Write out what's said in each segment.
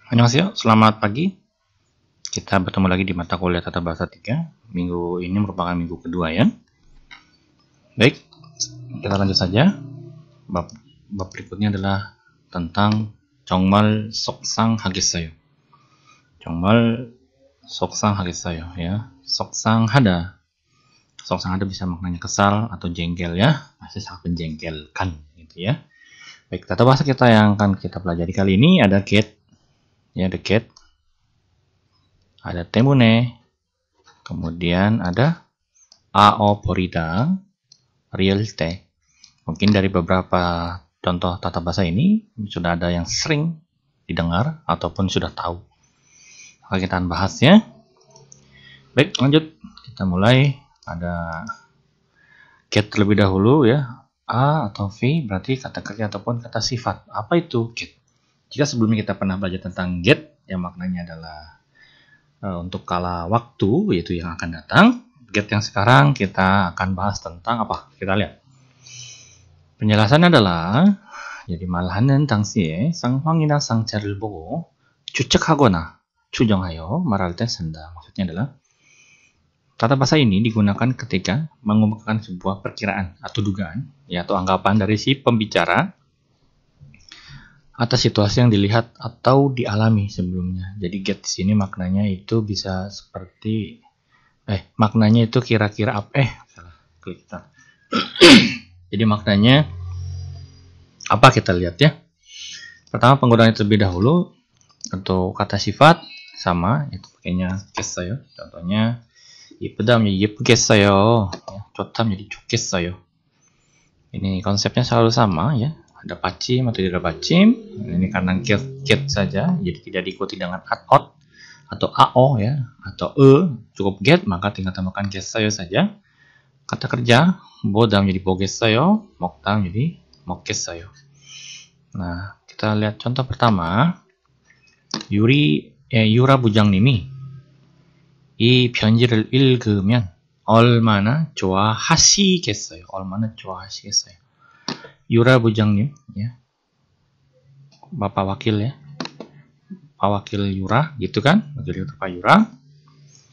Annyeonghaseyo, selamat pagi. Kita bertemu lagi di mata kuliah Tata Bahasa 3. Minggu ini merupakan minggu kedua ya. Baik, kita lanjut saja. Bab berikutnya adalah tentang 정말 속상하겠어요. 정말 속상하겠어요 ya. 속상하다. 속상하다 bisa maknanya kesal atau jengkel ya. Pasti sangat menjengkelkan gitu ya. Baik, tata bahasa kita yang akan kita pelajari kali ini ada get ya, the cat. Ada temune, kemudian ada ao porida, real te. Mungkin dari beberapa contoh tata bahasa ini sudah ada yang sering didengar ataupun sudah tahu. Maka kita akan bahas ya. Baik, lanjut. Kita mulai. Ada get terlebih dahulu ya. A atau V berarti kata kerja ataupun kata sifat. Apa itu get? Jika sebelumnya kita pernah belajar tentang get, yang maknanya adalah untuk kala waktu, yaitu yang akan datang. Get yang sekarang kita akan bahas tentang apa? Kita lihat. Penjelasannya adalah jadi 말하는 당시에 상황이나 상태를 보고 추측하거나 추정하여 말할 때 쓴다. Maksudnya adalah tata bahasa ini digunakan ketika mengungkapkan sebuah perkiraan atau dugaan, ya, atau anggapan dari si pembicara atas situasi yang dilihat atau dialami sebelumnya. Jadi get di sini maknanya itu bisa seperti maknanya itu kira-kira apa? Salah klik. Jadi maknanya apa, kita lihat ya. Pertama penggunaan terlebih dahulu untuk kata sifat sama itu pakainya 겠어요. Contohnya 이쁘다 menjadi 예쁘겠어요. 좋다 menjadi 좋겠어요. Ini konsepnya selalu sama ya. Ada pacim atau tidak pacim. Ini karena get saja, jadi tidak diikuti dengan at-ot atau ao ya, atau cukup get, maka tinggal tambahkan 겠어요 saja. Kata kerja 보다 menjadi 보겠어요, 먹다 menjadi 먹겠어요. Nah, kita lihat contoh pertama. 유라 부장님이 이 편지를 읽으면 얼마나 좋아하시겠어요. 얼마나 좋아하시겠어요. Yura Bujangnim ya. Bapak wakil ya. Pak wakil Yura gitu kan? Wakil Yura Pak Yura.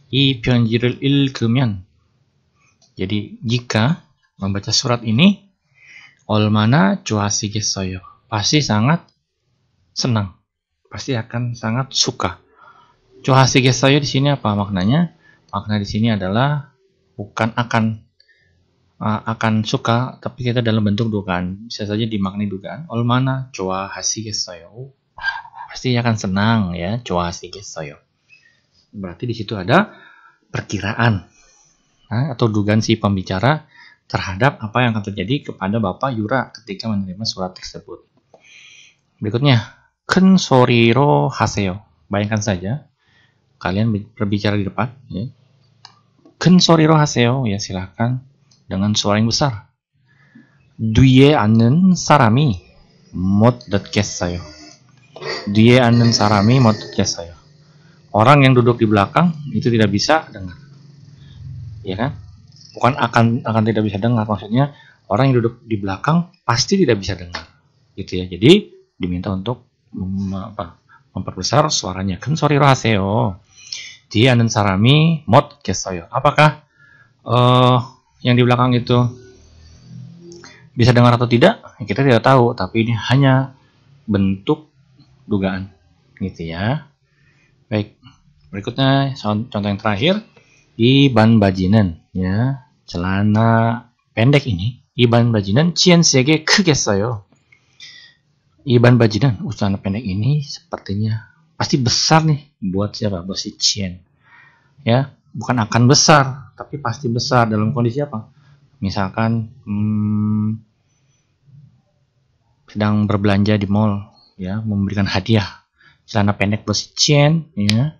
이 편지를 읽으면. Jadi jika membaca surat ini 얼마나 좋아하시겠어요. Pasti sangat senang. Pasti akan sangat suka. 좋아하시겠어요 di sini apa maknanya? Makna di sini adalah bukan akan suka, tapi kita dalam bentuk dugaan. Bisa saja dimaknai dugaan. 얼마나 좋아하시겠어요. Pasti akan senang ya. 좋아하시겠어요. Berarti di situ ada perkiraan atau dugaan si pembicara terhadap apa yang akan terjadi kepada Bapak Yura ketika menerima surat tersebut. Berikutnya, 큰 소리로 하세요. Bayangkan saja kalian berbicara di depan ya. 큰 소리로 하세요. Ya, silakan dengan suara yang besar. 뒤에 앉는 사람이 못 듣겠어요. 뒤에 앉는 사람이 못 듣겠어요. Orang yang duduk di belakang itu tidak bisa dengar. Ya kan? Bukan akan tidak bisa dengar, maksudnya orang yang duduk di belakang pasti tidak bisa dengar. Gitu ya. Jadi diminta untuk memperbesar suaranya. 큰 소리로 하세요. 뒤에 앉는 사람이 못 듣겠어요. Apakah yang di belakang itu bisa dengar atau tidak? Kita tidak tahu, tapi ini hanya bentuk dugaan gitu ya. Baik, berikutnya contoh yang terakhir. 이반 바지는 ya, celana pendek ini. 이반 바지는 치엔스에게 크겠어요. 이반 바지는 celana pendek ini sepertinya pasti besar nih buat siapa? Buat si Chien. Ya, bukan akan besar, tapi pasti besar. Dalam kondisi apa? Misalkan sedang berbelanja di mall, ya, memberikan hadiah celana pendek buat si Chien, ya.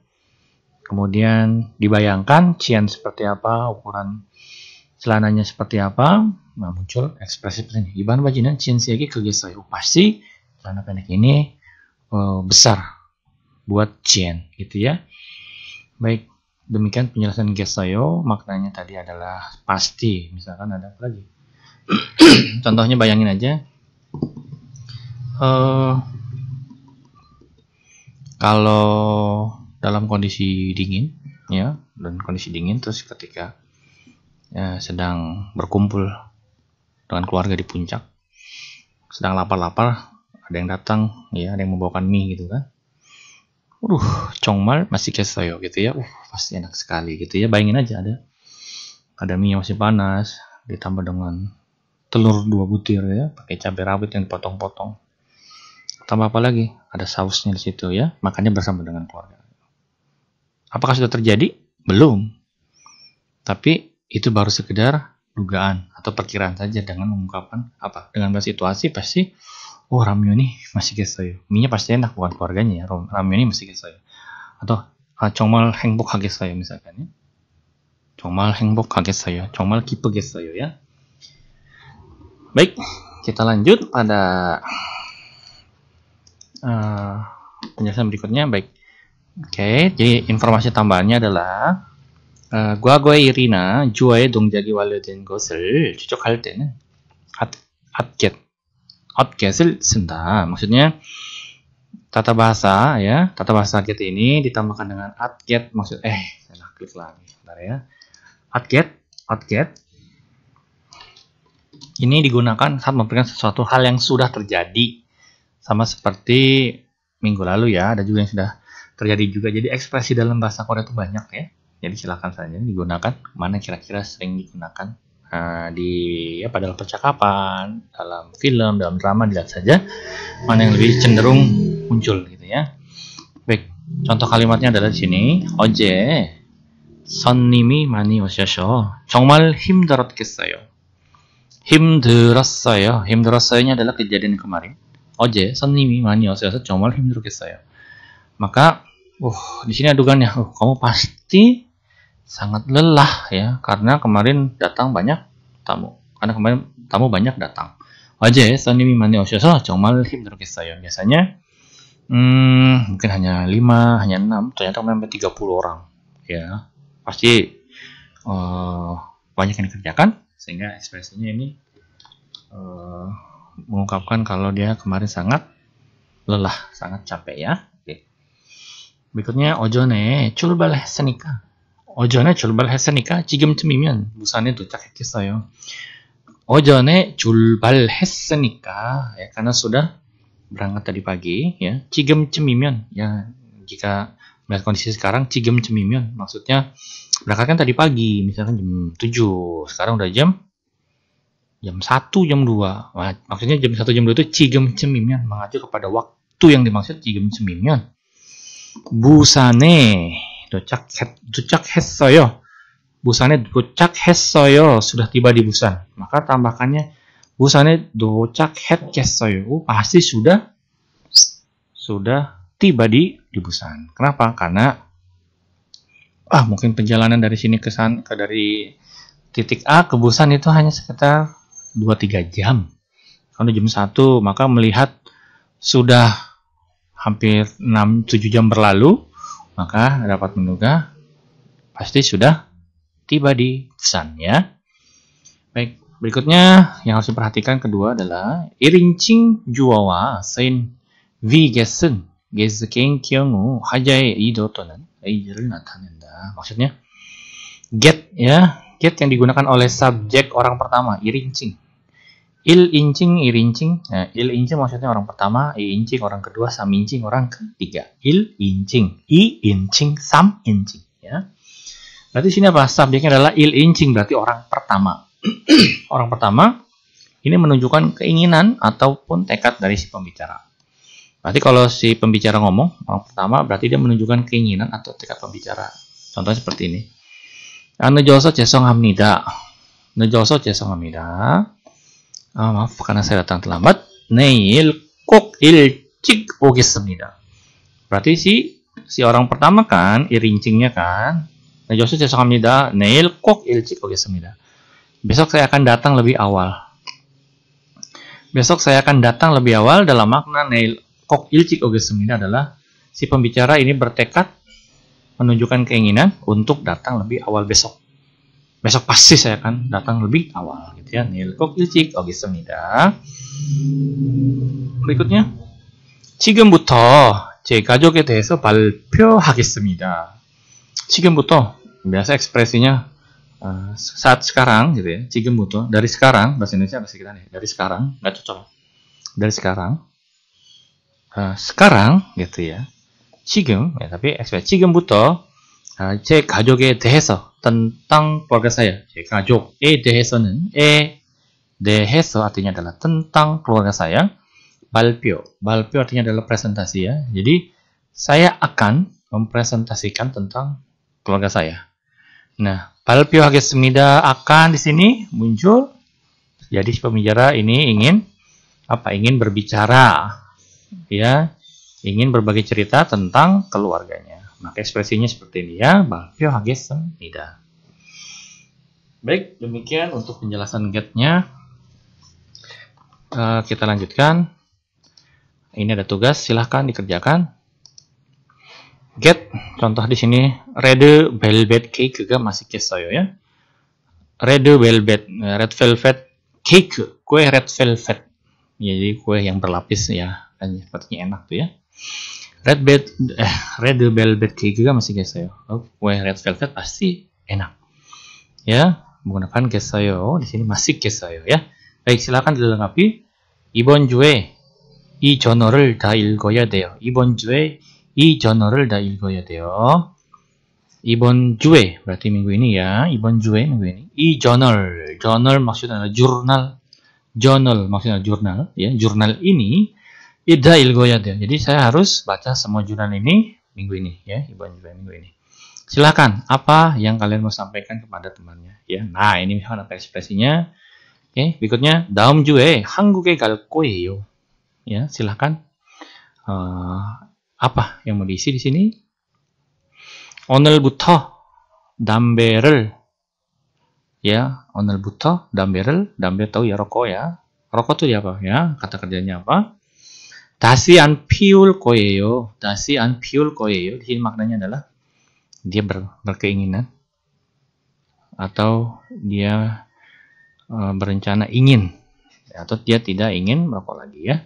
Kemudian dibayangkan Chien seperti apa, ukuran celananya seperti apa, nah muncul ekspresi seperti ini. 이반 바지는 치엔스에게 크겠어요. Pasti celana pendek ini besar buat Chien, gitu ya. Baik. Demikian penjelasan 겠어요. Maknanya tadi adalah pasti. Misalkan ada apa lagi? Contohnya bayangin aja. Kalau dalam kondisi dingin, ya, dan kondisi dingin terus ketika ya, sedang berkumpul dengan keluarga di puncak, sedang lapar-lapar, ada yang datang, ya, ada yang membawakan mie gitu kan. 정말 맛있겠어요 gitu ya. Pasti enak sekali gitu ya. Bayangin aja ada mie yang masih panas, ditambah dengan telur 2 butir ya, pakai cabai rawit yang dipotong-potong. Tambah apa lagi? Ada sausnya di situ ya. Makannya bersama dengan keluarga. Apakah sudah terjadi? Belum. Tapi itu baru sekedar dugaan atau perkiraan saja dengan mengungkapkan apa? Dengan situasi pasti ramyun nih 맛있겠어요. Mie-nya pasti enak, bukan keluarganya ya. ramyun nih 맛있겠어요. Atau 정말 행복하겠어요 misalkan ya. 정말 행복하겠어요. 정말 기쁘겠어요 ya. Baik, kita lanjut pada penjelasan berikutnya. Baik. Oke, jadi informasi tambahannya adalah 과거의 일이나 주어의 동작이 완료된 것을 추적할 때는 atget을 쓴다. Maksudnya tata bahasa ya, tata bahasa get ini ditambahkan dengan atget, saya klik lagi, bentar ya. Atget ini digunakan saat memberikan sesuatu hal yang sudah terjadi, sama seperti minggu lalu ya, ada juga yang sudah terjadi juga. Jadi ekspresi dalam bahasa Korea itu banyak ya. Jadi silakan saja digunakan mana kira-kira sering digunakan dalam percakapan, dalam film, dalam drama, dilihat saja mana yang lebih cenderung muncul gitu ya. Baik, contoh kalimatnya adalah di sini. 어제 손님이 많이 오셔서 정말 힘들었겠어요. 힘들었어요nya adalah kejadian kemarin. 어제 손님이 많이 오셔서 정말 힘들었겠어요. Maka di sini adugannya, kamu pasti sangat lelah ya, karena kemarin datang banyak tamu. Karena kemarin tamu banyak datang. 어제 손님이 많이 오셔서 정말 힘들었겠어요. Biasanya mungkin hanya 5, hanya 6, ternyata sampai 30 orang. Ya, pasti banyak yang dikerjakan, sehingga ekspresinya ini mengungkapkan kalau dia kemarin sangat lelah, sangat capek ya. berikutnya 오전에 출발했으니까 지금쯤이면 부산에 도착했겠어요. 오전에 출발했으니까 ya, karena sudah berangkat tadi pagi ya. 지금쯤이면 ya, jika melihat kondisi sekarang 지금쯤이면 maksudnya berangkat kan tadi pagi, misalkan jam 7, sekarang udah jam 1, jam 2. Maksudnya jam 1, jam 2 itu 지금쯤이면 mengacu kepada waktu yang dimaksud 지금쯤이면. 부산에 도착했어요. 부산에 도착했어요. Sudah tiba di Busan. Maka tambahkannya 부산에 도착했겠어요. Pasti sudah tiba di Busan. Kenapa? Karena mungkin perjalanan dari sini dari titik A ke Busan itu hanya sekitar 2-3 jam. Kalau jam 1, maka melihat sudah hampir 6-7 jam berlalu, maka dapat menduga pasti sudah tiba di Busan ya. Baik, berikutnya yang harus diperhatikan kedua adalah 1인칭 주어와 쓰인 위겟은 게스 개인 경우 하자의 의도 또는 의지를 나타낸다. Maksudnya get ya, get yang digunakan oleh subjek orang pertama 1인칭. 1인칭, 2인칭. Nah, 1인칭 maksudnya orang pertama, 2인칭 orang kedua, 3인칭 orang ketiga. 1인칭, 2인칭, 3인칭 ya. Berarti sini apa? Subjeknya adalah 1인칭, berarti orang pertama. Orang pertama ini menunjukkan keinginan ataupun tekad dari si pembicara. Berarti kalau si pembicara ngomong orang pertama, berarti dia menunjukkan keinginan atau tekad pembicara. Contohnya seperti ini. 늦어서 죄송합니다. 마af karena saya datang terlambat. 내일 꼭 일찍 오겠습니다. Berarti si orang pertama kan, 1인칭nya kan. 늦어서 죄송합니다. 내일 꼭 일찍 오겠습니다. Besok saya akan datang lebih awal. Dalam makna 내일 꼭 일찍 오겠습니다 adalah si pembicara ini bertekad menunjukkan keinginan untuk datang lebih awal besok. Besok pasti saya akan datang lebih awal gitu ya. 내일 꼭 일찍 오겠습니다. berikutnya 지금부터 제 가족에 대해서 발표하겠습니다. 지금부터 biasa ekspresinya saat sekarang gitu ya. 지금부터 dari sekarang bahasa Indonesia bahasa kita nih. Dari sekarang nggak cocok. Dari sekarang gitu ya. 지금 ya, tapi ekspresi 지금부터 제 가족에 대해서 tentang keluarga saya. 제 가족에 대해서는 대해서 artinya adalah tentang keluarga saya. 발표 artinya adalah presentasi ya. Jadi saya akan mempresentasikan tentang keluarga saya. Nah, 발표하겠습니다 akan di sini muncul. Jadi si pembicara ini ingin berbicara, ya, ingin berbagi cerita tentang keluarganya. Maka ekspresinya seperti ini ya, 발표하겠습니다. Baik, demikian untuk penjelasan get-nya. Kita lanjutkan. Ini ada tugas, silahkan dikerjakan. Get, contoh di sini red velvet cake가 맛있겠어요 ya. Red velvet cake, kue red velvet. Jadi kue yang berlapis ya, kan sepertinya enak tuh ya. Red velvet cake가 맛있겠어요. Kue red velvet pasti enak. Ya, menggunakan 겠어요. Di sini 맛있겠어요 ya. Baik, silakan dilengkapi. 이번 주에 이 저널을 다 읽어야 돼요. 이번 주에 이 저널을 다 읽어야 돼요. 이번 주에 berarti minggu ini ya. 이번 주에 minggu ini. 이 저널 maksudnya adalah journal maksudnya jurnal ya. Jurnal ini 다 읽어야 돼요. Jadi saya harus baca semua jurnal ini minggu ini ya. 이번 주에 minggu ini. Silakan apa yang kalian mau sampaikan kepada temannya ya. Nah, ini misalkan apa ekspresinya. Oke, berikutnya 다음 주에 한국에 갈 거예요. Ya, silahkan. Apa yang mau diisi di sini? 오늘부터 담배를 ya, 오늘부터 담배 tahu ya, rokok ya. Rokok itu apa ya? Kata kerjanya apa? 다시 안 피울 거예요. 다시 안 피울 거예요. Di sini maknanya adalah dia berkeinginan atau dia berencana ingin atau dia tidak ingin merokok lagi ya.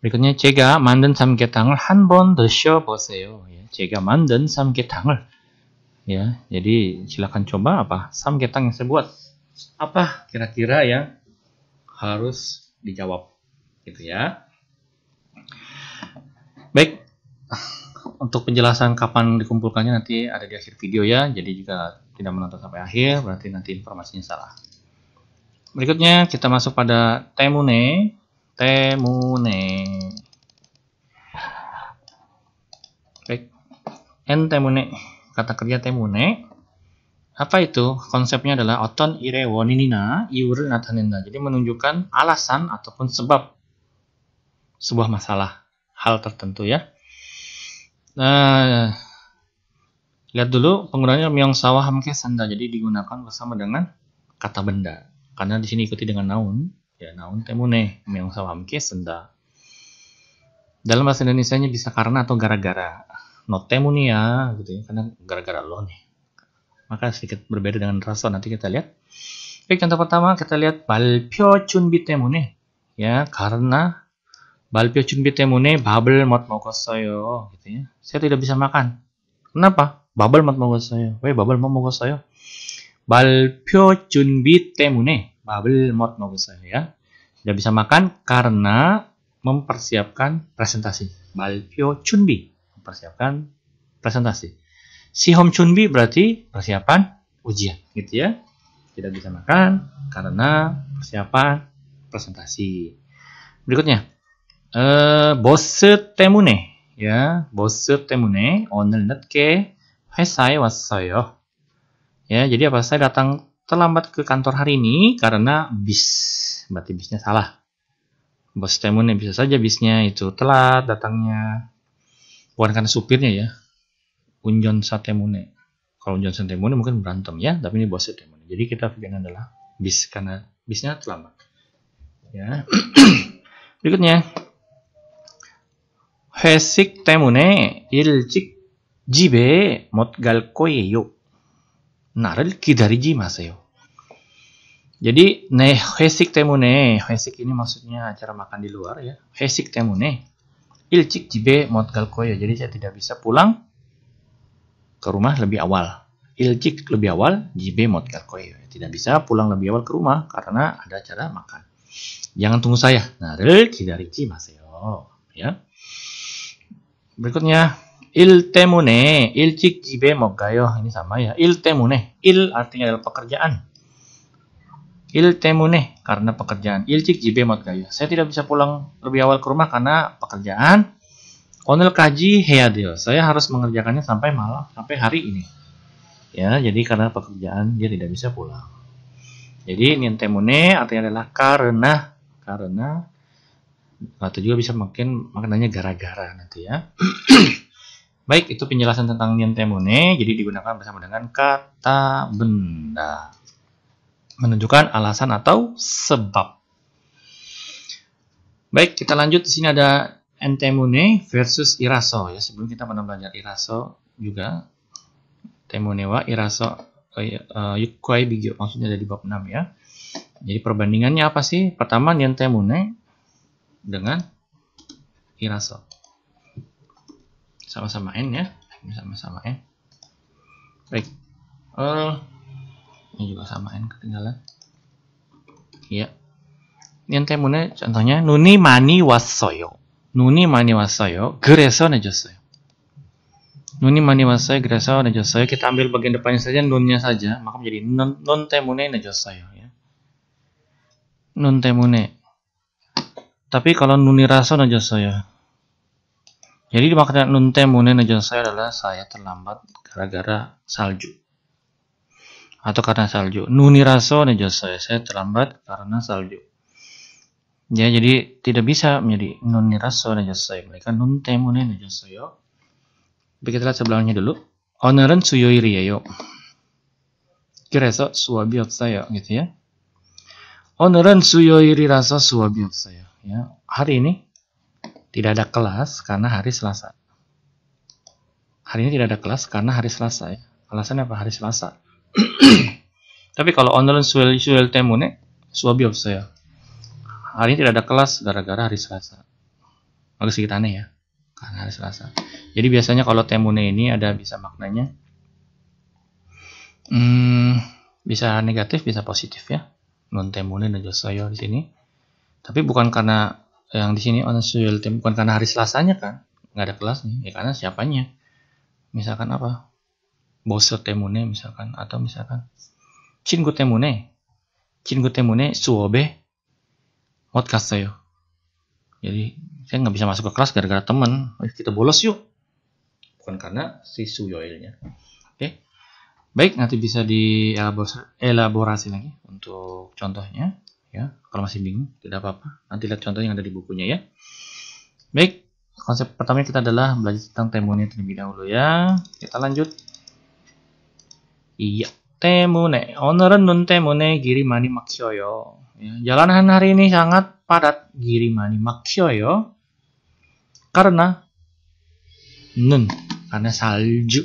berikutnya 제가 만든 삼계탕을 한 번 드셔보세요. 제가 만든 삼계탕을 ya, jadi silakan coba apa samgyetang yang saya buat. Apa kira-kira yang harus dijawab gitu ya. Baik, untuk penjelasan kapan dikumpulkannya nanti ada di akhir video ya. Jadi jika tidak menonton sampai akhir berarti nanti informasinya salah. Berikutnya kita masuk pada temune. Baik, temune. Kata kerja temune. Apa itu? Konsepnya adalah 어떤 일의 원인이나 이유를 나타낸다. Jadi menunjukkan alasan ataupun sebab sebuah masalah, hal tertentu ya. Nah, lihat dulu penggunaannya 명사와 함께 산다. Jadi digunakan bersama dengan kata benda. Karena di sini ikuti dengan noun, ya noun temune, 명사와 함께 산다. Dalam bahasa Indonesianya bisa karena atau gara-gara. No temunia gitu ya, karena gara-gara lo nih. Maka sedikit berbeda dengan raso, nanti kita lihat. Baik, contoh pertama kita lihat 발표 준비 때문에. Ya, karena 발표 준비 때문에 밥을 못 먹었어요. Gitu ya. Saya tidak bisa makan. Kenapa? 밥을 못 먹었어요. 왜 밥을 못 먹었어요? 발표 준비 때문에 밥을 못 먹었어요. Ya. Tidak bisa makan karena mempersiapkan presentasi. 발표 준비, mempersiapkan presentasi. 시험 준비 berarti persiapan ujian, gitu ya. Tidak bisa makan karena persiapan presentasi. Berikutnya, 보스 때문에, ya, 보스 때문에 오늘 늦게 회사에 왔어요. Ya, jadi apa? Saya datang terlambat ke kantor hari ini karena bis, berarti bisnya salah. Bos temune bisa saja bisnya itu telat datangnya, bukan karena supirnya ya. 운전사 때문에. Kalau 운전사 때문에 mungkin berantem ya, tapi ini bos temune. Jadi kita pikirkan adalah bis karena bisnya terlambat. Ya. Berikutnya, 회식 때문에 일찍 집에 못 갈 거예요. 나를 기다리지 마세요. Jadi, 회식 때문에, 회식 ini maksudnya acara makan di luar ya. 회식 때문에, Ilcik jibe mot gal koyo. Jadi saya tidak bisa pulang ke rumah lebih awal. Ilcik lebih awal, jibe mot gal koyo. Tidak bisa pulang lebih awal ke rumah karena ada acara makan. Jangan tunggu saya. Na를 기다리지 마세요. Ya. Berikutnya, il temune, ilcik jibe mot gayo. Ini sama ya. Il temune. Il artinya adalah pekerjaan. Il temune karena pekerjaan. Ilcik jibe mot gayo. Saya tidak bisa pulang lebih awal ke rumah karena pekerjaan. Onel kaji heya deyo. Saya harus mengerjakannya sampai malam, sampai hari ini. Ya, jadi karena pekerjaan dia tidak bisa pulang. Jadi nien temune artinya adalah karena atau juga bisa mungkin maknanya gara-gara nanti ya. Baik, itu penjelasan tentang nien temune. Jadi digunakan bersama dengan kata benda. Menunjukkan alasan atau sebab. Baik, kita lanjut. Di sini ada entemune versus iraso ya. Sebelum kita pernah belajar iraso juga. Temune wa iraso yukai bigyo. Maksudnya ada di bab 6 ya. Jadi perbandingannya apa sih? Pertama nien temune dengan iraso. Sama-sama n ya. Sama-sama n. Baik. Ini juga sama n ketinggalan. Iya. Nien temune contohnya nuni mani wassoyo. Nuni mani wassoyo. 그래서 늦었어요. Nuni mani wassoyo. 그래서 늦었어요. Kita ambil bagian depannya saja, nunnya saja, maka menjadi nun temune 늦었어요 ya. Nun temune. Tapi kalau nuni raso 늦었어요. Jadi makna nun temune 늦었어요 adalah saya terlambat gara-gara salju. Atau karena salju. Nuni raso 늦었어요. Saya terlambat karena salju. Ya, jadi tidak bisa menjadi nuni raso 늦었어요. Mereka nun temune 늦었어요. Kita lihat sebelahnya dulu. 오늘은 수요일이에요. 그래서 수업이 없어요. Gitu ya. 오늘은 수요일이라서 수업이 없어요. Ya, hari ini tidak ada kelas karena hari Selasa. Hari ini tidak ada kelas karena hari Selasa ya. Alasannya apa? Hari Selasa. Tapi kalau 오늘은 수요일 때문에 수업이 없어요. Hari ini tidak ada kelas gara-gara hari Selasa. Agak sedikit aneh ya. Karena hari Selasa. Jadi biasanya kalau temune ini ada bisa maknanya bisa negatif, bisa positif ya. Non temune 늦었어요 di sini. Tapi bukan karena yang di sini bukan karena hari Selasanya kan, nggak ada kelasnya. Ya karena siapanya. Misalkan apa? Boss temune misalkan, atau misalkan 친구 때문에 수업에 못 갔어요. Jadi saya nggak bisa masuk ke kelas gara-gara teman. Kita bolos yuk. Bukan karena si suyoilnya. Oke. Baik, nanti bisa dielaborasi lagi untuk contohnya. Ya, kalau masih bingung tidak apa-apa. Nanti lihat contoh yang ada di bukunya ya. Baik, konsep pertama kita adalah belajar tentang temune terlebih dahulu ya. Kita lanjut. Iya, temune. 오늘은 눈 때문에 길이 많이 막혀요. Ya, jalanan hari ini sangat padat. 길이 많이 막혀요. Karena karena salju.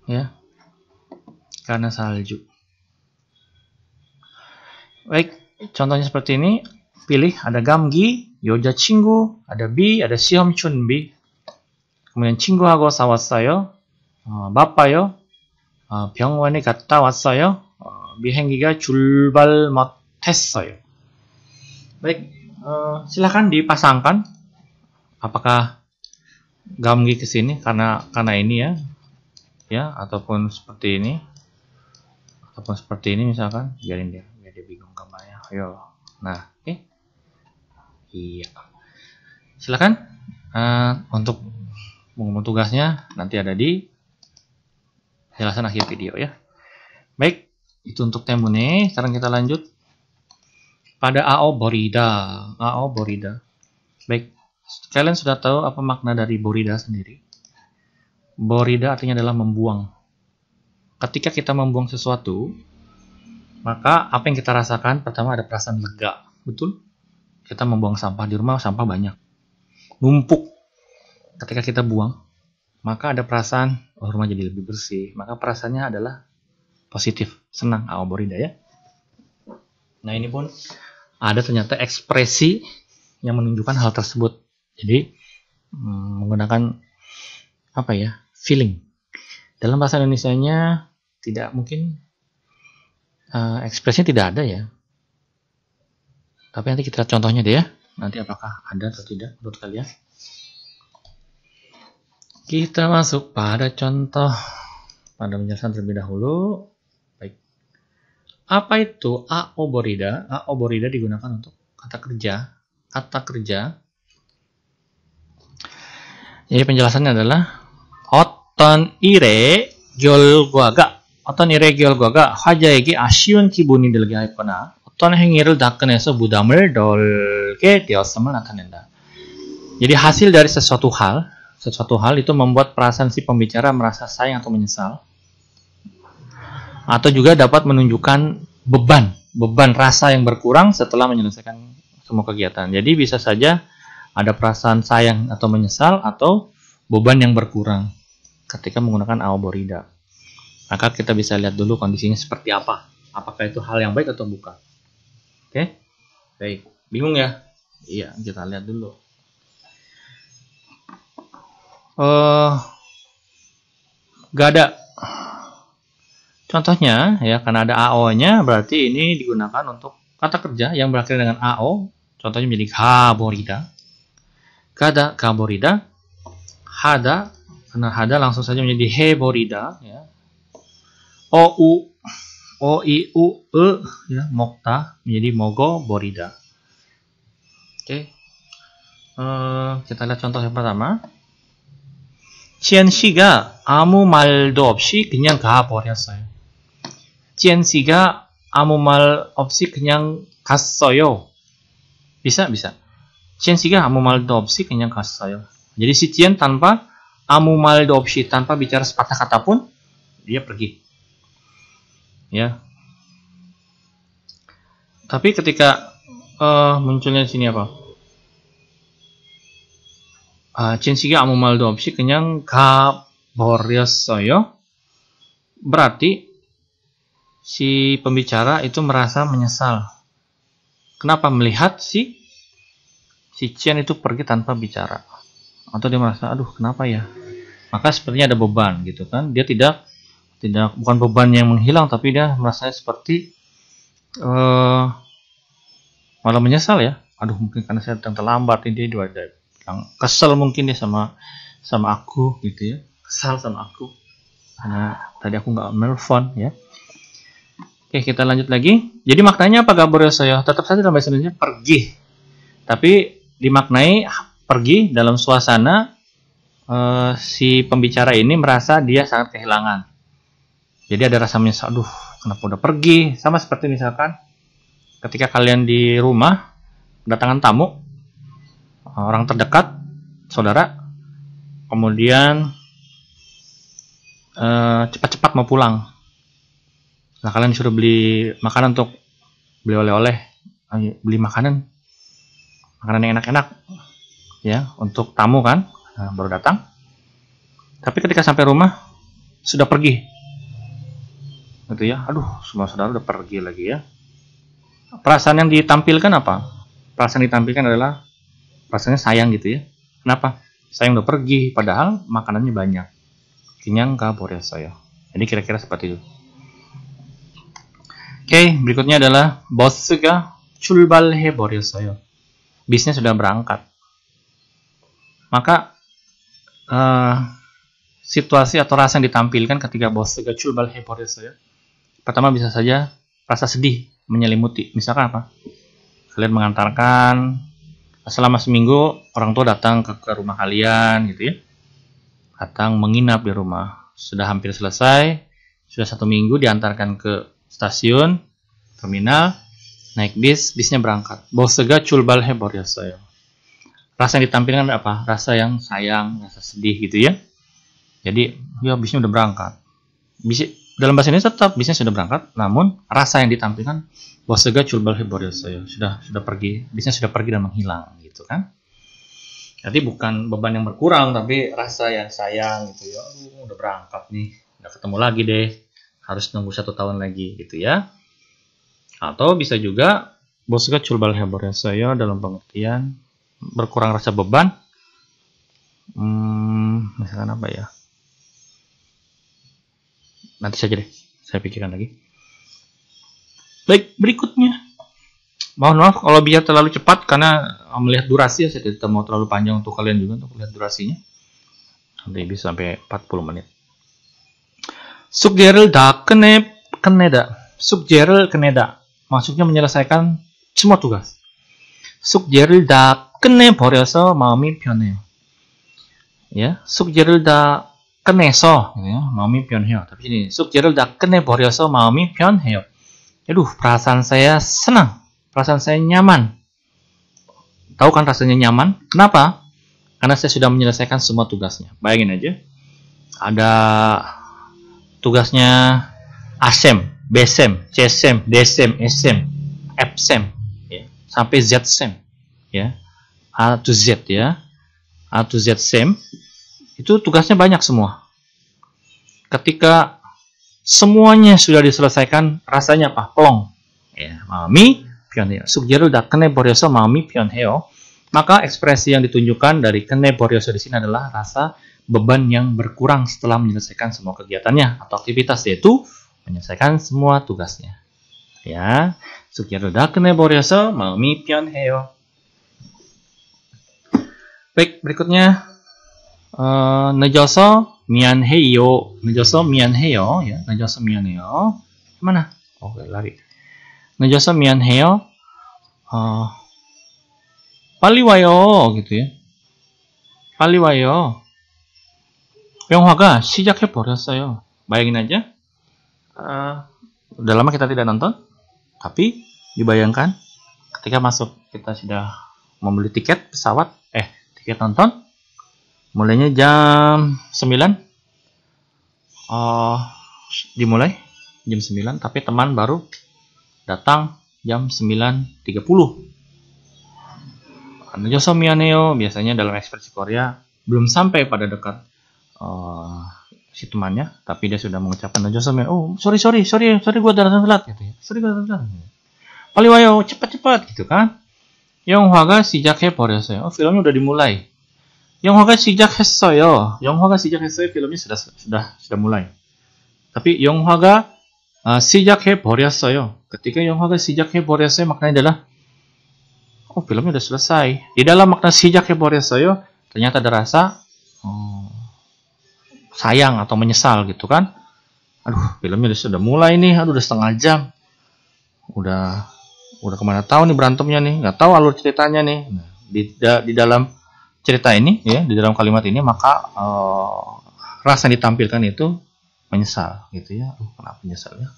Ya. Karena salju. Baik, contohnya seperti ini. Pilih ada 감기, 여자친구, ada B, ada 시험 준비. kemudian 친구하고 싸웠어요. 바빠요. 병원에 갔다 왔어요. 비행기가 출발 못했어요. Baik, silakan dipasangkan apakah 감기 ke sini karena ini ya, ataupun seperti ini, misalkan biar dia bingung gambarnya. Ayo, nah, oke, iya, silakan untuk mengumpulkan tugasnya nanti ada di penjelasan akhir video ya. Baik, itu untuk temune. Sekarang kita lanjut pada AO borida. Baik, kalian sudah tahu apa makna dari borida sendiri? Borida artinya adalah membuang. Ketika kita membuang sesuatu, maka apa yang kita rasakan? Pertama ada perasaan lega, betul? Kita membuang sampah di rumah, sampah banyak, numpuk. Ketika kita buang, maka ada perasaan, rumah jadi lebih bersih. Maka perasaannya adalah positif, senang, AO borida ya. Nah ini pun ada ternyata ekspresi yang menunjukkan hal tersebut. Jadi menggunakan apa ya, feeling. Dalam bahasa Indonesianya tidak mungkin ekspresinya tidak ada ya. Tapi nanti kita lihat contohnya deh ya. Nanti apakah ada atau tidak menurut kalian? Kita masuk pada contoh pada penjelasan terlebih dahulu. Baik. Apa itu aoborida? Aoborida digunakan untuk kata kerja. Kata kerja. Jadi penjelasannya adalah 어떤 일에 결과가 화자에게 아쉬운 기분이 들게 하거나 어떤 행위를 답근해서 부담을 덜게 되었음을 나타낸다. Jadi hasil dari sesuatu hal itu membuat perasaan si pembicara merasa sayang atau menyesal, atau juga dapat menunjukkan beban rasa yang berkurang setelah menyelesaikan semua kegiatan. Jadi bisa saja ada perasaan sayang atau menyesal atau beban yang berkurang ketika menggunakan aoborida. Maka kita bisa lihat dulu kondisinya seperti apa. Apakah itu hal yang baik atau bukan. Oke? Baik. Bingung ya? Iya, kita lihat dulu. Gak ada. Contohnya, ya, karena ada AO-nya, berarti ini digunakan untuk kata kerja yang berakhir dengan AO. Contohnya menjadi gaborida. Gada, gaborida. Hada, karena hada langsung saja menjadi heborida. Ya. O-I-U-E, ya, mokta menjadi mogo borida. Oke. Kita lihat contoh yang pertama. 지엔 씨가 아무 말도 없이 그냥 가버렸어요. 지엔 씨가 아무 말 없이 그냥 갔어요. Bisa. 지엔 씨가 아무 말도 없이 그냥 갔어요. Jadi si Cian tanpa amu maldo opsi, tanpa bicara sepatah kata pun dia pergi. Ya. Tapi ketika munculnya di sini apa? Cian 씨가 아무 말도 없이 그냥 가버렸어요. Berarti si pembicara itu merasa menyesal. Kenapa? Melihat si Cian itu pergi tanpa bicara. Atau dia merasa, aduh kenapa ya? Maka sepertinya ada beban gitu kan. Dia tidak bukan beban yang menghilang, tapi dia merasa seperti malah menyesal ya. Aduh mungkin karena saya datang terlambat, ini dia ada yang kesel mungkin dia sama aku gitu ya. Kesal sama aku karena tadi aku nggak nelfon ya. Oke, kita lanjut lagi. Jadi maknanya apa gaboryosoyo? Tetap saja dalam bahasa Indonesia pergi. Tapi dimaknai pergi dalam suasana si pembicara ini merasa dia sangat kehilangan. Jadi ada rasa menyesal, aduh kenapa udah pergi. Sama seperti misalkan ketika kalian di rumah kedatangan tamu, orang terdekat, saudara, kemudian cepat-cepat mau pulang. Nah kalian disuruh beli makanan untuk beli oleh-oleh, beli makanan yang enak-enak ya untuk tamu kan, baru datang. Tapi ketika sampai rumah sudah pergi gitu ya. Aduh semua saudara udah pergi lagi ya. Perasaan yang ditampilkan apa? Perasaan yang ditampilkan adalah rasanya sayang gitu ya. Kenapa? Sayang udah pergi padahal makanannya banyak. Kenyang gaboryosoyo. Jadi kira-kira seperti itu. Oke, berikutnya adalah 버스가 출발해버렸어요. Bisnya sudah berangkat. Maka situasi atau rasa yang ditampilkan ketika 버스가 출발해버렸어요. Pertama bisa saja rasa sedih menyelimuti. Misalkan apa? Kalian mengantarkan selama seminggu orang tua datang ke rumah kalian gitu ya. Datang menginap di rumah. Sudah hampir selesai. Sudah 1 minggu diantarkan ke stasiun, terminal, naik bisnya berangkat. 버스가 출발해버렸어요. Rasa yang ditampilkan apa? Rasa yang sayang, rasa sedih gitu ya. Jadi, ya bisnya udah berangkat. Dalam bahasa Indonesia tetap bisnya sudah berangkat, namun rasa yang ditampilkan 버스가 출발해버렸어요. Sudah pergi, bisnya sudah pergi dan menghilang gitu kan. Jadi bukan beban yang berkurang, tapi rasa yang sayang gitu ya. Udah berangkat nih, udah ketemu lagi deh. Harus nunggu 1 tahun lagi gitu ya. Atau bisa juga 버스가 출발해버렸어요 dalam pengertian berkurang rasa beban Misalkan apa ya? Nanti saja deh, saya pikirkan lagi. Baik, berikutnya. Mohon maaf kalau biar terlalu cepat karena melihat durasi ya, saya tidak mau terlalu panjang untuk kalian juga untuk lihat durasinya. Nanti bisa sampai 40 menit. 숙제를 다 끝내다. 숙제를 끝내다. Maksudnya menyelesaikan semua tugas. 숙제를 다 끝내버려서 마음이 편해요. Ya, 숙제를 다 끝내서 ya, 마음이 편해요. Tapi ini 숙제를 다 끝내버려서 마음이 편해요. Aduh, perasaan saya senang. Perasaan saya nyaman. Tahu kan rasanya nyaman? Kenapa? Karena saya sudah menyelesaikan semua tugasnya. Bayangin aja. Ada tugasnya ASEM, BSEM, CSEM, DSEM, SEM, FSEM, ya, sampai ZSEM, ya, A to Z ya, A to Z SEM, itu tugasnya banyak semua. Ketika semuanya sudah diselesaikan, rasanya apa? Plong. Ya, 마음이 편해요. 숙제를 다 끝내버려서 마음이 편해요. Maka ekspresi yang ditunjukkan dari 끝내버려서 di sini adalah rasa beban yang berkurang setelah menyelesaikan semua kegiatannya atau aktivitas, yaitu menyelesaikan semua tugasnya. Ya, 숙제를 다 끝내버려서 마음이 편해요. Baik, berikutnya 늦어서 미안해요. 늦어서 미안해요. Ya, 늦어서 미안해요. Mana? Oke, lari. 늦어서 미안해요. 빨리 와요, gitu ya. 빨리 와요. 영화가 시작해 버렸어요. Bayangin aja. Udah lama kita tidak nonton, tapi dibayangkan ketika masuk kita sudah membeli tiket pesawat, tiket nonton, mulainya jam 9. Dimulai jam 9, tapi teman baru datang jam 9.30. 늦어서 미안해요. Biasanya dalam ekspresi Korea belum sampai pada dekat si temannya, tapi dia sudah mengucapkan 늦어서 미안해요. Oh, sorry gue datang telat gitu ya. Sorry gue datang telat. 빨리 와요. cepat gitu kan. 영화가 시작해 버렸어요. filmnya udah dimulai. 영화가 시작했어요. filmnya sudah mulai. Tapi 영화가 시작해 버렸어요. Ketika 영화가 시작해 버렸어요 maknanya adalah filmnya udah selesai. Di dalam makna 시작해 버렸어요 ternyata ada rasa sayang atau menyesal gitu kan. Aduh, filmnya sudah mulai nih. Aduh, udah setengah jam. Udah kemana tahu nih berantemnya nih. Nggak tahu alur ceritanya nih. Nah, di dalam cerita ini ya, di dalam kalimat ini maka rasa yang ditampilkan itu menyesal gitu ya. Kenapa menyesal ya?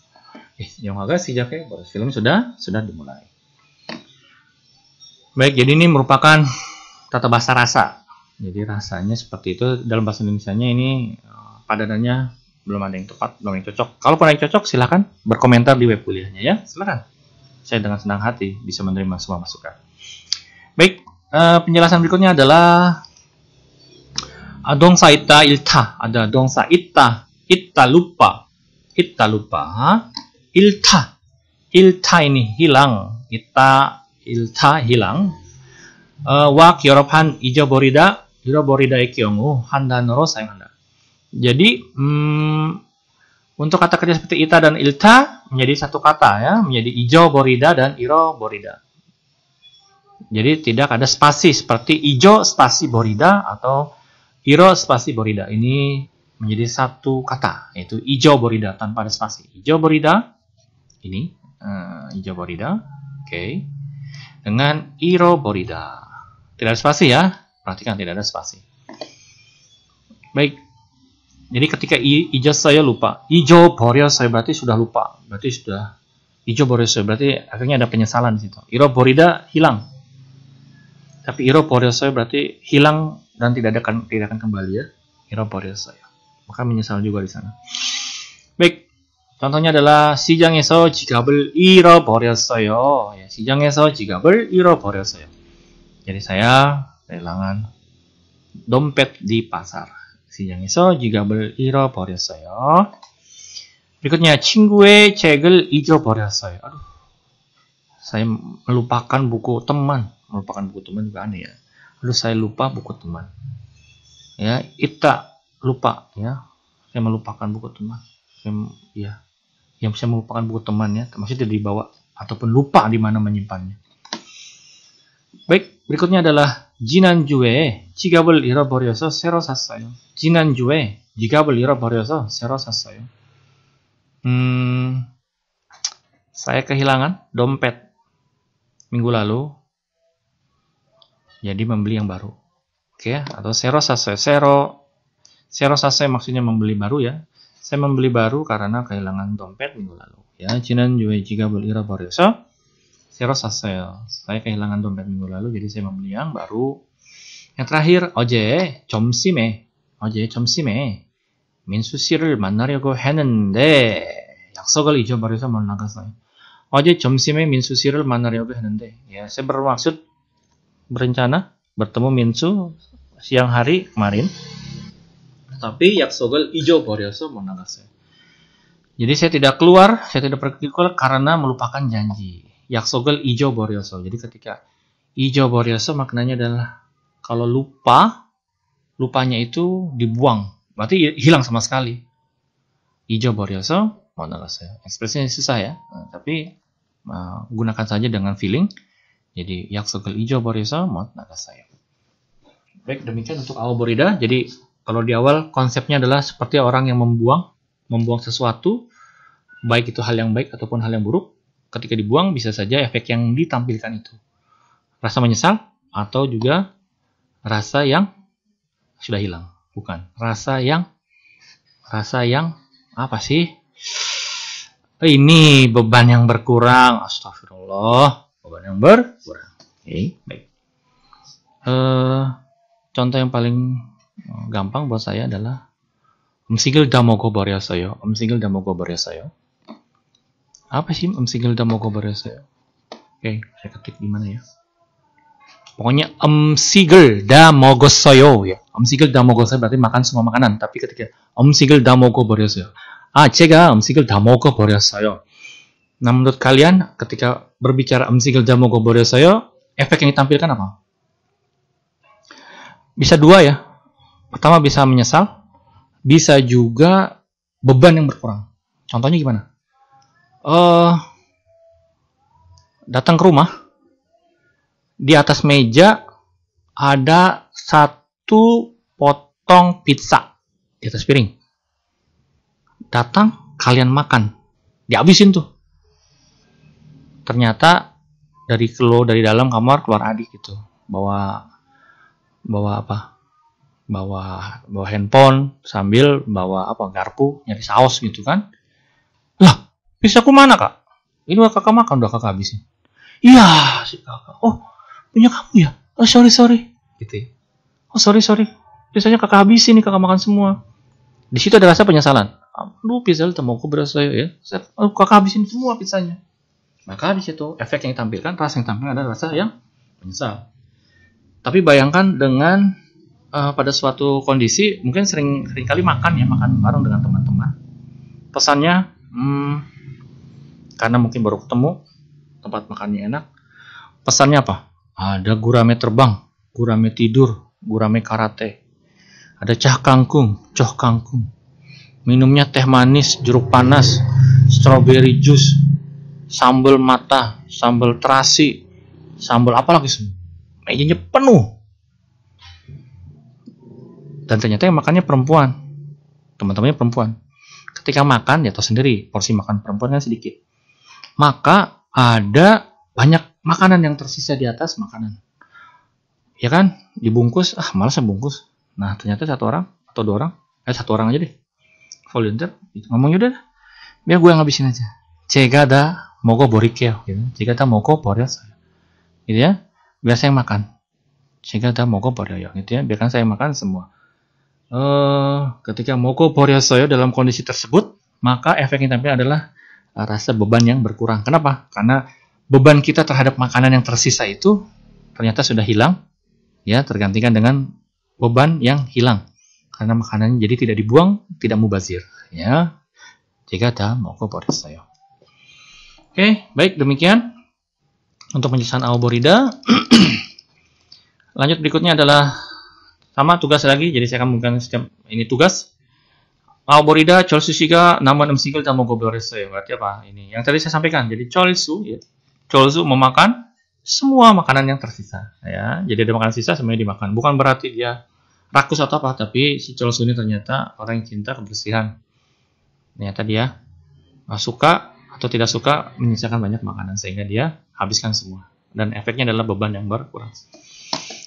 영화가 시작해 버렸어요. Film sudah dimulai. Baik, jadi ini merupakan tata bahasa rasa. Jadi rasanya seperti itu. Dalam bahasa Indonesianya ini padanannya belum ada yang tepat, belum yang cocok. Kalau ada yang cocok, silakan berkomentar di web kuliahnya ya. Silakan. Saya dengan senang hati bisa menerima semua masukan. Baik, penjelasan berikutnya adalah 동사 있다, 잃다. Ada 동사 있다, lupa. 잃다 ini hilang. 잃다 hilang. 와 결합한 잃어버리다의 경우 한 단어로 사용한다. Jadi untuk kata kerja seperti ita dan ilta menjadi satu kata ya, menjadi 잊어버리다 dan 잃어버리다. Jadi tidak ada spasi seperti ijo spasi borida atau iro spasi borida. Ini menjadi satu kata, yaitu 잊어버리다 tanpa ada spasi. 잊어버리다 ini 잊어버리다. Oke. Dengan 잃어버리다. Tidak ada spasi ya. Perhatikan tidak ada spasi. Baik. Jadi ketika 잊었어요 lupa. 잊어버렸어요 berarti sudah lupa. Berarti sudah 잊어버렸어요 berarti akhirnya ada penyesalan di situ. 잃어버리다 hilang. Tapi 잃어버렸어요 berarti hilang dan tidak akan kembali ya. 잃어버렸어요. Maka menyesal juga di sana. Baik. Contohnya adalah 시장에서 지갑을 잃어버렸어요. Ya, 시장에서 지갑을 잃어버렸어요. Jadi saya kehilangan dompet di pasar. 시장에서 지갑을 잃어버렸어요. Berikutnya 친구의 책을 잊어버렸어요. Aduh. Saya melupakan buku teman. Melupakan buku teman juga aneh ya. Aduh, saya lupa buku teman. Ya, ita lupa ya. Saya melupakan buku teman. Saya melupakan buku teman ya, maksudnya tidak dibawa ataupun lupa di mana menyimpannya. Baik, berikutnya adalah 지난주에 지갑을 잃어버려서 새로 샀어요. 지난주에 지갑을 잃어버려서 새로 샀어요. Saya kehilangan dompet minggu lalu, jadi membeli yang baru. Oke, atau 새로 샀어요. 새로 샀어요 maksudnya membeli baru ya. Saya membeli baru karena kehilangan dompet minggu lalu. Ya, 지난주에 지갑을 잃어버려서 새로 샀어요. Saya kehilangan dompet minggu lalu, jadi saya membeli yang baru. Yang terakhir, 어제 점심에 민수 씨를 만나려고 했는데 약속을 잊어버려서 못 나갔어요. 어제 점심에 민수 씨를 만나려고 했는데, ya, saya bermaksud berencana bertemu Minsu siang hari kemarin, tapi 약속을 잊어버려서 못 나갔어요. Jadi saya tidak pergi keluar karena melupakan janji. 약속을 잊어버려서. Jadi ketika 잊어버려서 maknanya adalah kalau lupanya itu dibuang, berarti hilang sama sekali. 잊어버려서 못 나갔어요. Ekspresinya susah ya, tapi gunakan saja dengan feeling. Jadi 약속을 잊어버려서 못 나갔어요. Baik, demikian untuk Aoborida. Jadi kalau di awal konsepnya adalah seperti orang yang membuang sesuatu, baik itu hal yang baik ataupun hal yang buruk. Ketika dibuang bisa saja efek yang ditampilkan itu rasa menyesal atau juga rasa yang sudah hilang. Bukan, rasa yang apa sih? Ini beban yang berkurang. Astagfirullah, beban yang berkurang. Oke, baik. Contoh yang paling gampang buat saya adalah 음식을 다 먹어버렸어요. Apa sih 음식을 다 먹어버렸어요? Oke, saya ketik di mana ya? Pokoknya 음식을 다 먹었어요 ya. 음식을 다 먹었어요 berarti makan semua makanan. Tapi ketika 음식을 다 먹어버렸어요. 제가 음식을 다 먹어버렸어요. Nah, menurut kalian ketika berbicara 음식을 다 먹어버렸어요, efek yang ditampilkan apa? Bisa dua ya. Pertama bisa menyesal, bisa juga beban yang berkurang. Contohnya gimana? Datang ke rumah, di atas meja ada satu potong pizza di atas piring. Datang, kalian makan, dihabisin tuh. Ternyata dari dalam kamar keluar adik gitu, bawa apa? Bawa handphone sambil bawa garpu nyari saus gitu kan? Lah, pizzaku mana kak? Ini udah kakak makan, udah kakak habisin. Iya, si kakak. Oh, punya kamu ya? Oh, sorry. Gitu ya. Oh, sorry. Pizzanya kakak habisin nih, kakak makan semua. Di situ ada rasa penyesalan. Aduh, pizza lu mau aku berasa ya. Kakak habisin semua pizzanya. Maka di situ efek yang ditampilkan, rasa yang ditampilkan adalah rasa yang menyesal. Tapi bayangkan dengan pada suatu kondisi, mungkin sering kali makan bareng dengan teman-teman. Pesannya, karena mungkin baru ketemu, tempat makannya enak. Pesannya apa? Ada gurame terbang, gurame tidur, gurame karate. Ada coh kangkung. Minumnya teh manis, jeruk panas, strawberry juice, sambal mata, sambal terasi, sambal apa lagi semua. Mejanya penuh. Dan ternyata yang makannya perempuan. Teman-temannya perempuan. Ketika makan, ya tahu sendiri, porsi makan perempuan kan sedikit. Maka ada banyak makanan yang tersisa di atas makanan. Ya kan? Dibungkus, malas bungkus. Nah, ternyata satu orang atau dua orang, satu orang aja deh. Volunteer, ngomong udah, biar gue ngabisin aja. 제가 다 먹어버릴게요. gitu. 제가 다 먹어버렸어요. Gitu ya. Biar saya makan. 제가 다 먹어버려요. Gitu ya. Biarkan saya makan semua. Ketika 먹어버렸어요 dalam kondisi tersebut, maka efek yang tampil adalah rasa beban yang berkurang. Kenapa? Karena beban kita terhadap makanan yang tersisa itu ternyata sudah hilang, ya, tergantikan dengan beban yang hilang. Karena makanannya jadi tidak dibuang, tidak mubazir, ya. Jika 다 먹어버렸어요. Oke, baik, demikian untuk penjelasan Aoborida. Lanjut berikutnya adalah Sama tugas lagi, jadi saya akan memberikan setiap ini tugas. Borida 철수씨가 남은 음식을 다 먹어버렸어요. Berarti apa? Ini yang tadi saya sampaikan. Jadi 철수, ya. 철수 memakan semua makanan yang tersisa. Ya, jadi ada makanan sisa semuanya dimakan. Bukan berarti dia rakus atau apa, tapi si 철수 ini ternyata orang yang cinta kebersihan. Ternyata dia suka atau tidak suka menyisakan banyak makanan sehingga dia habiskan semua. Dan efeknya adalah beban yang berkurang.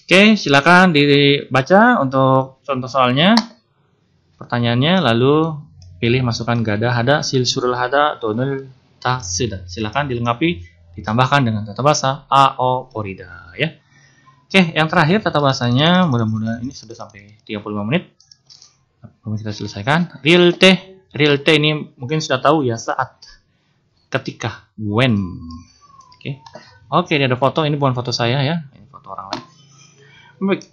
Oke, silakan dibaca untuk contoh soalnya. Pertanyaannya, lalu pilih masukkan gada hada, silsurul hada, donul tasida. Silakan dilengkapi, ditambahkan dengan tata bahasa AO Porida ya. Oke, yang terakhir tata bahasanya, mudah-mudahan ini sudah sampai 35 menit. Kita selesaikan. Real T ini mungkin sudah tahu ya, saat, ketika, when. Oke, ini ada foto, ini bukan foto saya ya, ini foto orang lain. Baik,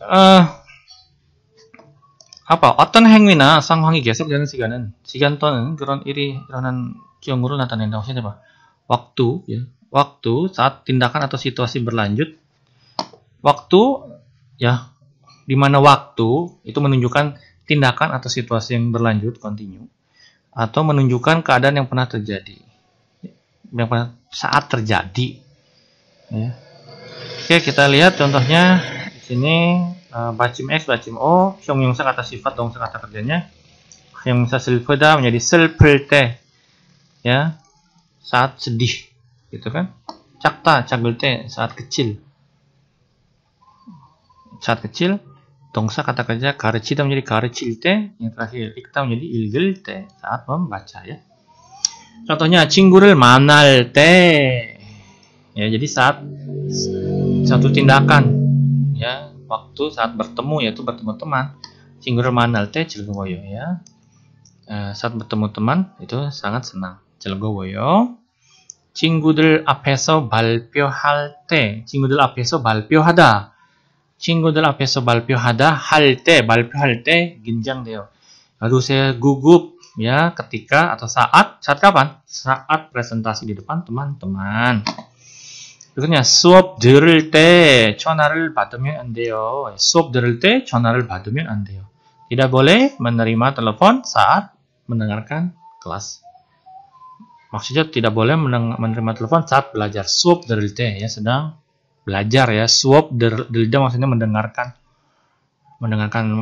어떤 행위나 상황이 계속되는 시간 또는 그런 일어난 경우를 나타낸다고 해봐. waktu ya, waktu saat tindakan atau situasi berlanjut. Waktu ya, di mana waktu itu menunjukkan tindakan atau situasi yang berlanjut, continue, atau menunjukkan keadaan yang pernah terjadi, yang pernah saat terjadi ya. Oke, kita lihat contohnya di sini. Bacim X, bacim O, 형용사 kata sifat, 동사 kata kerjanya. 형용사 슬프다 menjadi 슬플 때, ya, saat sedih, gitu kan? 작다, 작을 때, saat kecil. Saat kecil, 동사 kata kerja 가르치다 menjadi 가르칠 때, yang terakhir 읽다 menjadi 읽을 때, saat membaca ya. Contohnya 친구를 만날 때, ya, jadi saat satu tindakan, ya. Waktu saat bertemu, yaitu bertemu teman. 친구를 만날 때 즐거워요 ya. Saat bertemu teman itu sangat senang. 즐거워요. 친구들 앞에서 발표할 때. 친구들 앞에서 발표하다. 친구들 앞에서 발표하다 할 때, 발표할 때 긴장돼요. Lalu saya gugup ya ketika atau saat kapan? Saat presentasi di depan teman-teman. 그냥 수업 들을 때 전화를 받으면 안 돼요. 수업 들을 때 전화를 받으면 안 돼요. Tidak boleh menerima telepon saat mendengarkan kelas. Maksudnya tidak boleh menerima telepon saat belajar. 수업 들을 때 ya, sedang belajar ya. 수업 들다 maksudnya mendengarkan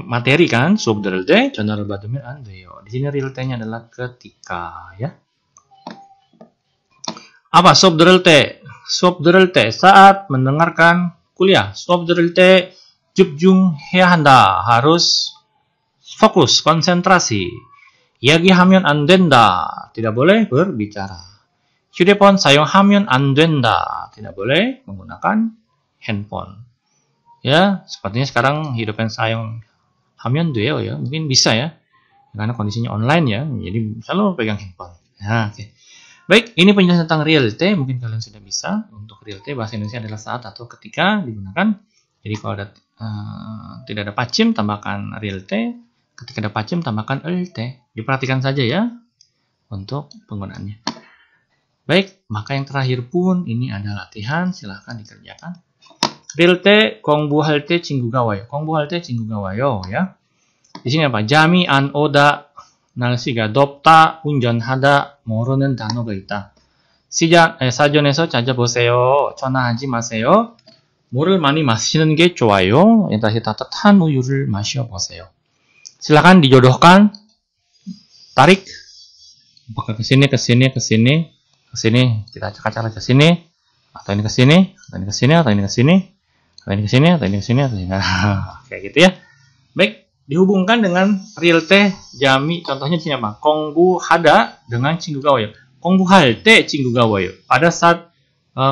materi kan. 수업 들을 때 전화를 받으면 안 돼요. Di sini real T-nya adalah ketika ya. Apa 수업 들을 때? 수업 들을 때 saat mendengarkan kuliah. 수업 들을 때 집중해야 한다. Harus fokus, konsentrasi. 이야기하면 안 된다. Tidak boleh berbicara. 휴대폰 사용하면 안 된다. Tidak boleh menggunakan handphone. Ya, sepertinya sekarang hidupnya 사용하면 돼요 ya. Mungkin bisa ya. Karena kondisinya online ya. Jadi selalu pegang handphone. Nah, oke. Baik, ini penjelasan tentang real T. Mungkin kalian sudah bisa. Untuk real T, bahasa Indonesia adalah saat atau ketika digunakan. Jadi kalau ada, tidak ada pacim, tambahkan real T. Ketika ada pacim, tambahkan el T. Diperhatikan saja ya untuk penggunaannya. Baik, maka yang terakhir pun ini ada latihan. Silahkan dikerjakan. Real T, 공부할 때 친구가 와요. 공부할 때 친구가 와요. Ya. Di sini apa? 잠이 안 오다. 날씨가 덥다, 운전하다, 모르는 단어가 있다. 사전에서 찾아보세요. 전화하지 마세요. 물을 많이 마시는 게 좋아요. 다시 따뜻한 우유를 마셔보세요. Silakan dijodohkan. Tarik. Apakah ke sini, ke sini, ke sini, ke sini. Kita acak-acak ke sini. Atau ini ke sini, atau ini ke sini, atau ini ke sini, atau ini ke sini, atau ini ke sini, atau ini. Kayak gitu ya. Baik. Dihubungkan dengan real T, jami, contohnya sini apa? 공부하다 dengan 친구가 와요. 공부할 때 친구가 와요. Pada saat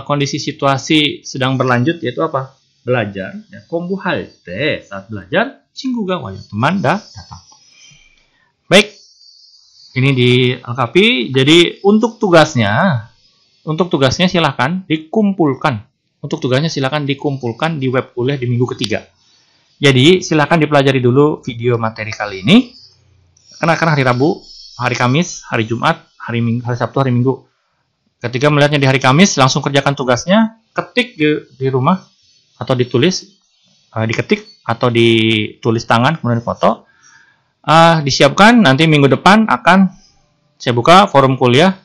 kondisi situasi sedang berlanjut, yaitu apa? Belajar. Ya, 공부할 때, saat belajar, 친구가 와요. Teman datang. Baik, ini dilengkapi. Jadi untuk tugasnya silahkan dikumpulkan. Untuk tugasnya silahkan dikumpulkan di web kuliah di minggu ketiga. Jadi, silakan dipelajari dulu video materi kali ini. Karena hari Rabu, hari Kamis, hari Jumat, hari Sabtu, hari Minggu. Ketika melihatnya di hari Kamis, langsung kerjakan tugasnya, ketik di rumah, atau ditulis, diketik, atau ditulis tangan kemudian foto. Disiapkan nanti minggu depan akan saya buka forum kuliah,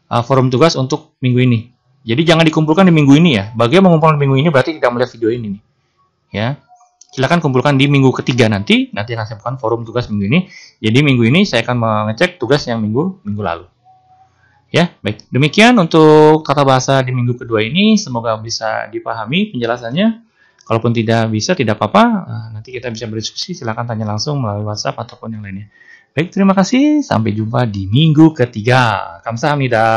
forum tugas untuk minggu ini. Jadi jangan dikumpulkan di minggu ini ya. Bagi yang mengumpulkan di minggu ini berarti tidak melihat video ini nih. Ya. Silakan kumpulkan di minggu ketiga nanti akan saya buka forum tugas minggu ini. Jadi minggu ini saya akan mengecek tugas yang minggu lalu. Ya, baik. Demikian untuk tata bahasa di minggu kedua ini. Semoga bisa dipahami penjelasannya. Kalaupun tidak bisa, tidak apa-apa. Nanti kita bisa berdiskusi. Silakan tanya langsung melalui WhatsApp ataupun yang lainnya. Baik, terima kasih. Sampai jumpa di minggu ketiga. Kamsahamnida.